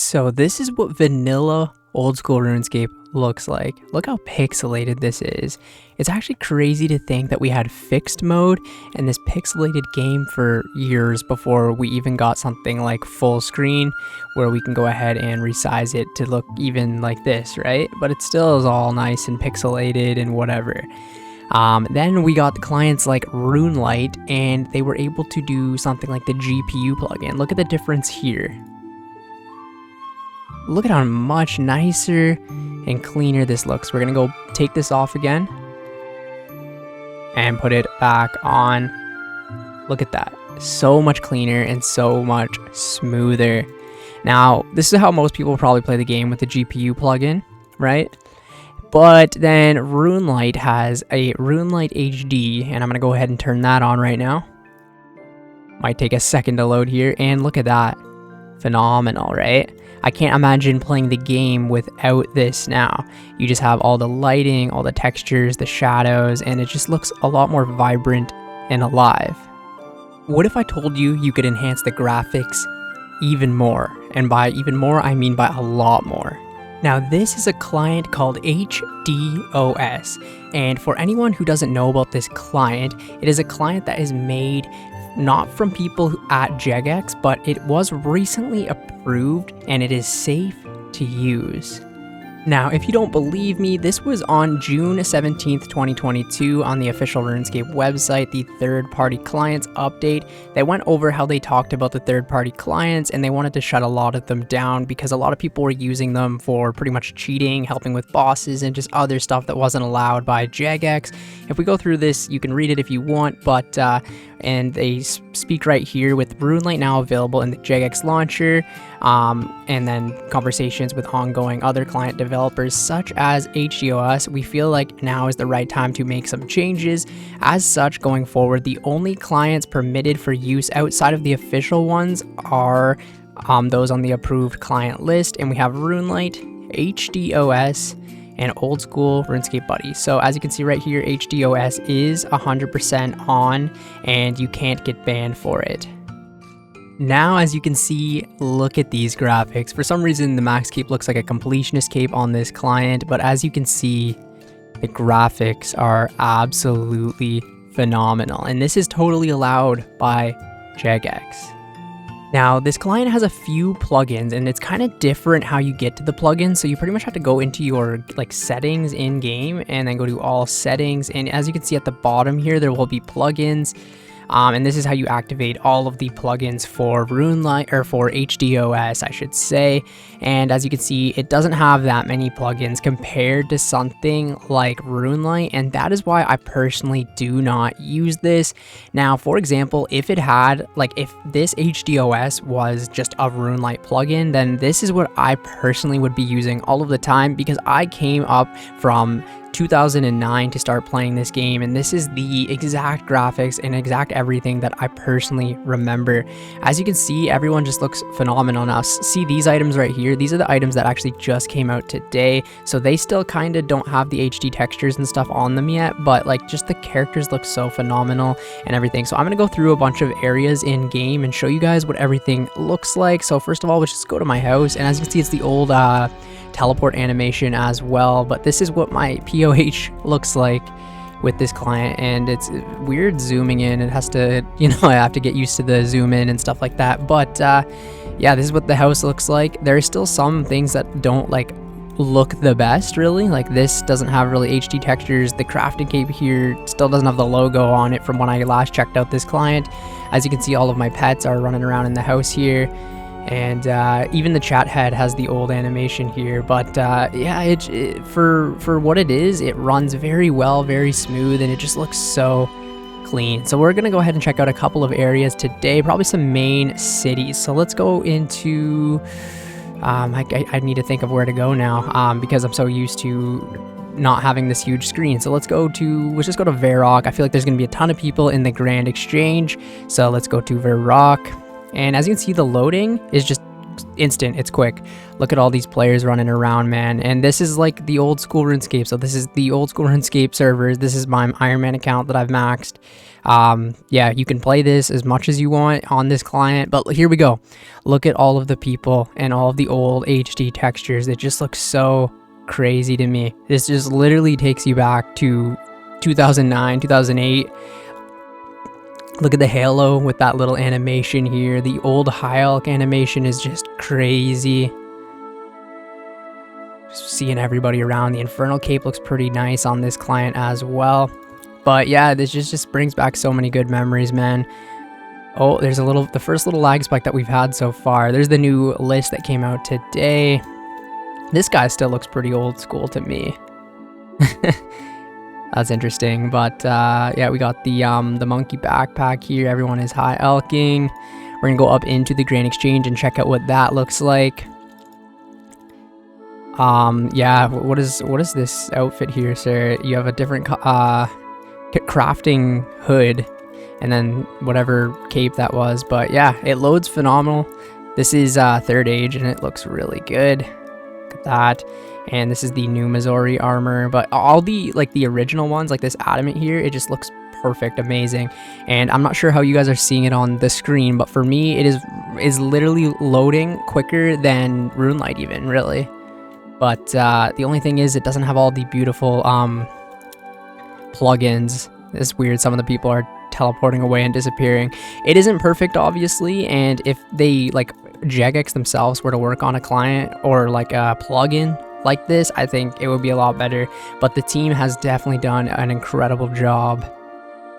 So this is what vanilla old school RuneScape looks like. Look how pixelated this is. It's actually crazy to think that we had fixed mode and this pixelated game for years before we even got something like full screen where we can go ahead and resize it to look even like this, right? But it still is all nice and pixelated and whatever. Then we got the clients like RuneLite, and they were able to do something like the GPU plugin. Look at the difference here. Look at how much nicer and cleaner this looks. We're gonna go take this off again and put it back on. Look at that. So much cleaner and so much smoother. Now, this is how most people probably play the game, with the GPU plugin, right? But then RuneLite has a RuneLite HD, and I'm gonna go ahead and turn that on right now. Might take a second to load here, and look at that. Phenomenal, right? I can't imagine playing the game without this now. You just have all the lighting, all the textures, the shadows, and it just looks a lot more vibrant and alive. What if I told you you could enhance the graphics even more? And by even more, I mean by a lot more. Now, this is a client called HDOS, and for anyone who doesn't know about this client, it is a client that is made not from people at Jagex, but it was recently approved and it is safe to use. Now, if you don't believe me, this was on June 17th, 2022 on the official RuneScape website, the third-party clients update. They went over how they talked about the third-party clients, and they wanted to shut a lot of them down because a lot of people were using them for pretty much cheating, helping with bosses, and just other stuff that wasn't allowed by Jagex. If we go through this, you can read it if you want, but and they speak right here with RuneLite now available in the Jagex launcher, and then conversations with ongoing other client developers such as HDOS. We feel like now is the right time to make some changes. As such, going forward, the only clients permitted for use outside of the official ones are those on the approved client list, and we have RuneLite, HDOS, and old school RuneScape Buddy. So as you can see right here, HDOS is 100% on, and you can't get banned for it. Now, as you can see, look at these graphics. For some reason, the max cape looks like a completionist cape on this client, but as you can see, the graphics are absolutely phenomenal, and this is totally allowed by Jagex. Now, this client has a few plugins, and it's kind of different how you get to the plugins. So you pretty much have to go into your settings in game and then go to all settings. And as you can see at the bottom here, there will be plugins. And this is how you activate all of the plugins for RuneLite, or for HDOS, I should say. And as you can see, it doesn't have that many plugins compared to something like RuneLite, and that is why I personally do not use this. Now, for example, if it had, if this HDOS was just a RuneLite plugin, then this is what I personally would be using all of the time, because I came up from 2009 to start playing this game, and this is the exact graphics and exact everything that I personally remember. As you can see, everyone just looks phenomenal. Now, see these items right here? These are the items that actually just came out today, so they still kind of don't have the HD textures and stuff on them yet, but just the characters look so phenomenal and everything. So I'm gonna go through a bunch of areas in game and show you guys what everything looks like. So first of all, let's just go to my house, and as you can see, it's the old teleport animation as well, but this is what my POH looks like with this client, and it's weird zooming in. It has to, I have to get used to the zoom in and stuff like that, but yeah, this is what the house looks like. There are still some things that don't look the best, really. This doesn't have really HD textures. The crafting cape here still doesn't have the logo on it from when I last checked out this client. As you can see, all of my pets are running around in the house here, and even the chat head has the old animation here. But yeah, for what it is, it runs very well, very smooth, and it just looks so clean. So we're gonna go ahead and check out a couple of areas today, probably some main cities. So let's go into I need to think of where to go now, because I'm so used to not having this huge screen. So let's just go to Varrock. I feel like there's gonna be a ton of people in the Grand Exchange, so let's go to Varrock. And as you can see, the loading is just instant, it's quick. Look at all these players running around, man. And this is like the old school RuneScape. So this is the old school RuneScape servers. This is my Ironman account that I've maxed. Yeah, you can play this as much as you want on this client, but here we go. Look at all of the people and all of the old HD textures. It just looks so crazy to me. This just literally takes you back to 2009, 2008. Look at the halo with that little animation here. The old High Elk animation is just crazy. Just seeing everybody around. The Infernal Cape looks pretty nice on this client as well. But yeah, this just brings back so many good memories, man. Oh, there's the first little lag spike that we've had so far. There's the new list that came out today. This guy still looks pretty old school to me. That's interesting. But yeah, we got the monkey backpack here. Everyone is high elking. We're gonna go up into the Grand Exchange and check out what that looks like. Yeah, what is this outfit here, sir? You have a different crafting hood and then whatever cape that was, but yeah, it loads phenomenal. This is third age and it looks really good. Look at that. And this is the new Missouri armor, but all the original ones, like this adamant here, it just looks perfect, amazing. And I'm not sure how you guys are seeing it on the screen, but for me it is literally loading quicker than RuneLite even, really. But the only thing is it doesn't have all the beautiful plugins. It's weird, some of the people are teleporting away and disappearing. It isn't perfect, obviously, and if they like Jagex themselves were to work on a client or like a plugin like this, I think it would be a lot better. But the team has definitely done an incredible job.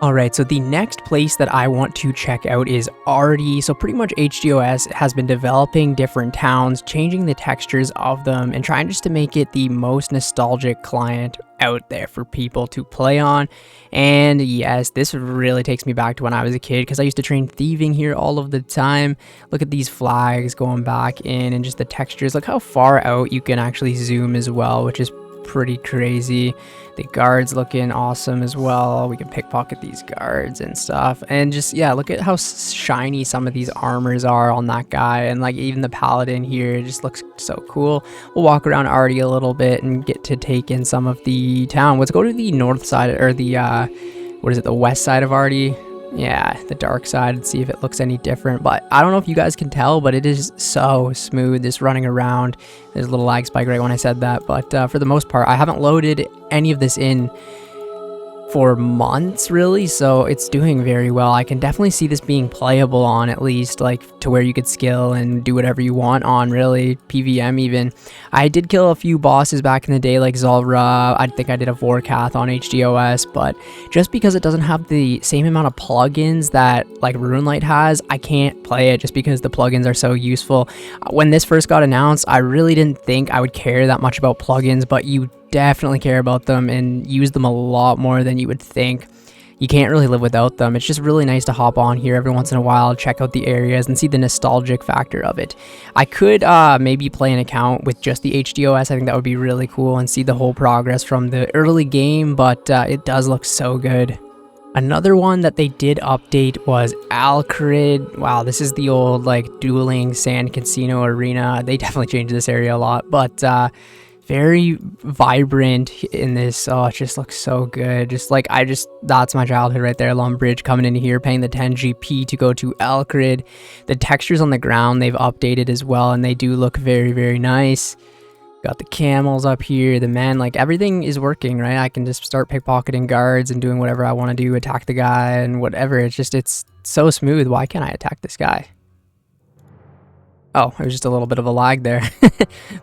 Alright, so the next place that I want to check out is Arty. So pretty much HDOS has been developing different towns, changing the textures of them, and trying just to make it the most nostalgic client out there for people to play on. And yes, this really takes me back to when I was a kid, because I used to train thieving here all of the time. Look at these flags going back in and just the textures. Look how far out you can actually zoom as well, which is pretty crazy. The guards looking awesome as well. We can pickpocket these guards and stuff, and just yeah, look at how shiny some of these armors are on that guy, and like even the paladin here, it just looks so cool. We'll walk around Arty a little bit and get to take in some of the town. Let's go to the north side, or the what is it, the west side of Arty. Yeah, the dark side, and see if it looks any different. But I don't know if you guys can tell, but it is so smooth, just running around. There's a little lag spike right when I said that, but for the most part, I haven't loaded any of this in for months, really, so it's doing very well. I can definitely see this being playable on, at least, like, to where you could skill and do whatever you want on, really, PVM even. I did kill a few bosses back in the day, like Zulrah. I think I did a Vorkath on HDOS, but just because it doesn't have the same amount of plugins that, like, RuneLite has, I can't play it just because the plugins are so useful. When this first got announced, I really didn't think I would care that much about plugins, but you definitely care about them and use them a lot more than you would think. You can't really live without them. It's just really nice to hop on here every once in a while, check out the areas and see the nostalgic factor of it. I could maybe play an account with just the HDOS. I think that would be really cool, and see the whole progress from the early game, but it does look so good. Another one that they did update was Alcrid. Wow, this is the old like dueling sand casino arena. They definitely changed this area a lot, but very vibrant in this. Oh, it just looks so good. Just like that's my childhood right there. Lumbridge coming in here, paying the 10 GP to go to Alcrid. The textures on the ground they've updated as well, and they do look very, very nice. Got the camels up here, the men, like everything is working, right? I can just start pickpocketing guards and doing whatever I want to do, attack the guy and whatever. It's so smooth. Why can't I attack this guy? Oh, it was just a little bit of a lag there.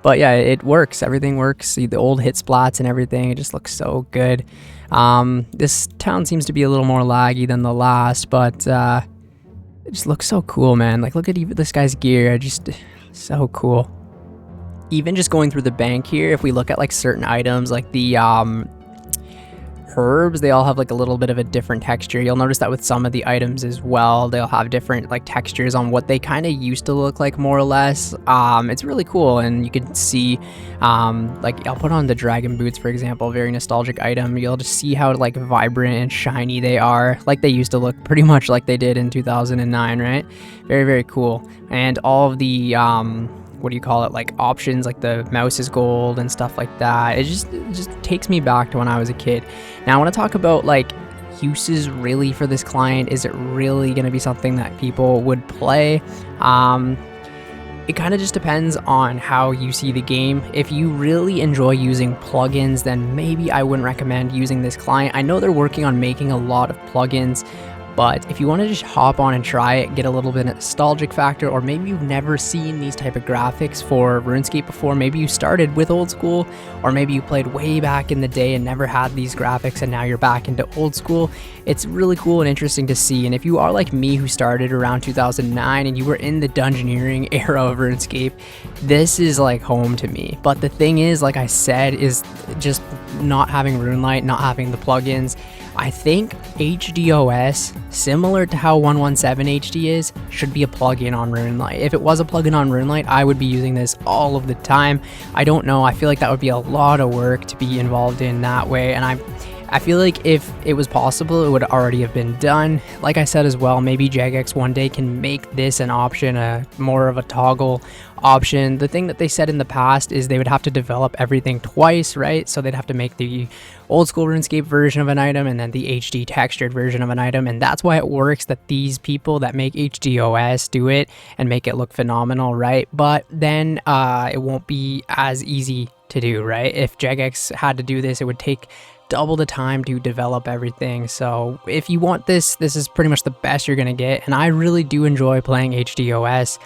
But yeah, it works. Everything works. See the old hit splats and everything. It just looks so good. This town seems to be a little more laggy than the last, but it just looks so cool, man. Like, look at even this guy's gear. Just so cool. Even just going through the bank here, if we look at like certain items, like the herbs, they all have like a little bit of a different texture. You'll notice that with some of the items as well. They'll have different like textures on what they kind of used to look like, more or less. It's really cool, and you can see like I'll put on the dragon boots, for example, very nostalgic item. You'll just see how like vibrant and shiny they are, like they used to look, pretty much like they did in 2009, right? Very, very cool. And all of the what do you call it, like options, like the mouse is gold and stuff like that. It just takes me back to when I was a kid. Now I want to talk about like uses really for this client. Is it really going to be something that people would play? It kind of just depends on how you see the game. If you really enjoy using plugins, then maybe I wouldn't recommend using this client. I know they're working on making a lot of plugins, but if you want to just hop on and try it, get a little bit of nostalgic factor, or maybe you've never seen these type of graphics for RuneScape before, maybe you started with old school, or maybe you played way back in the day and never had these graphics and now you're back into old school, it's really cool and interesting to see. And if you are like me, who started around 2009 and you were in the dungeoneering era of RuneScape, this is like home to me. But the thing is, like I said, is just not having RuneLite, not having the plugins. I think HDOS, similar to how 117 HD is, should be a plugin on RuneLite. If it was a plugin on RuneLite, I would be using this all of the time. I don't know, I feel like that would be a lot of work to be involved in that way, and I feel like if it was possible, it would already have been done. Like I said as well, maybe Jagex one day can make this an option, more of a toggle option. The thing that they said in the past is they would have to develop everything twice, right? So they'd have to make the old school RuneScape version of an item and then the HD textured version of an item, and that's why it works that these people that make HDOS do it and make it look phenomenal, right? But then it won't be as easy to do, right? If Jagex had to do this, it would take double the time to develop everything. So if you want this is pretty much the best you're gonna get, and I really do enjoy playing HDOS,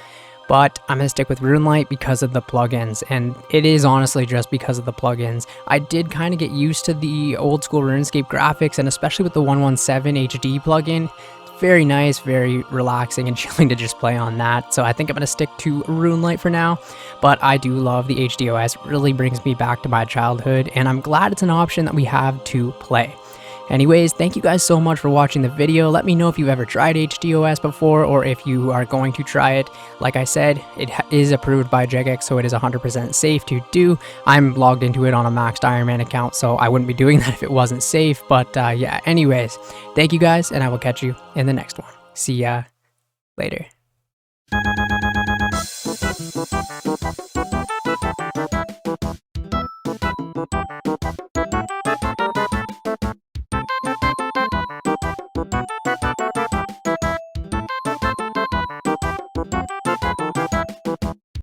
but I'm gonna stick with RuneLite because of the plugins, and it is honestly just because of the plugins. I did kind of get used to the old school RuneScape graphics, and especially with the 117 HD plugin, it's very nice, very relaxing and chilling to just play on that. So I think I'm gonna stick to RuneLite for now, but I do love the HDOS. It really brings me back to my childhood, and I'm glad it's an option that we have to play. Anyways, thank you guys so much for watching the video. Let me know if you've ever tried HDOS before, or if you are going to try it. Like I said, it is approved by Jagex, so it is 100% safe to do. I'm logged into it on a maxed Ironman account, so I wouldn't be doing that if it wasn't safe. But yeah, anyways, thank you guys, and I will catch you in the next one. See ya later.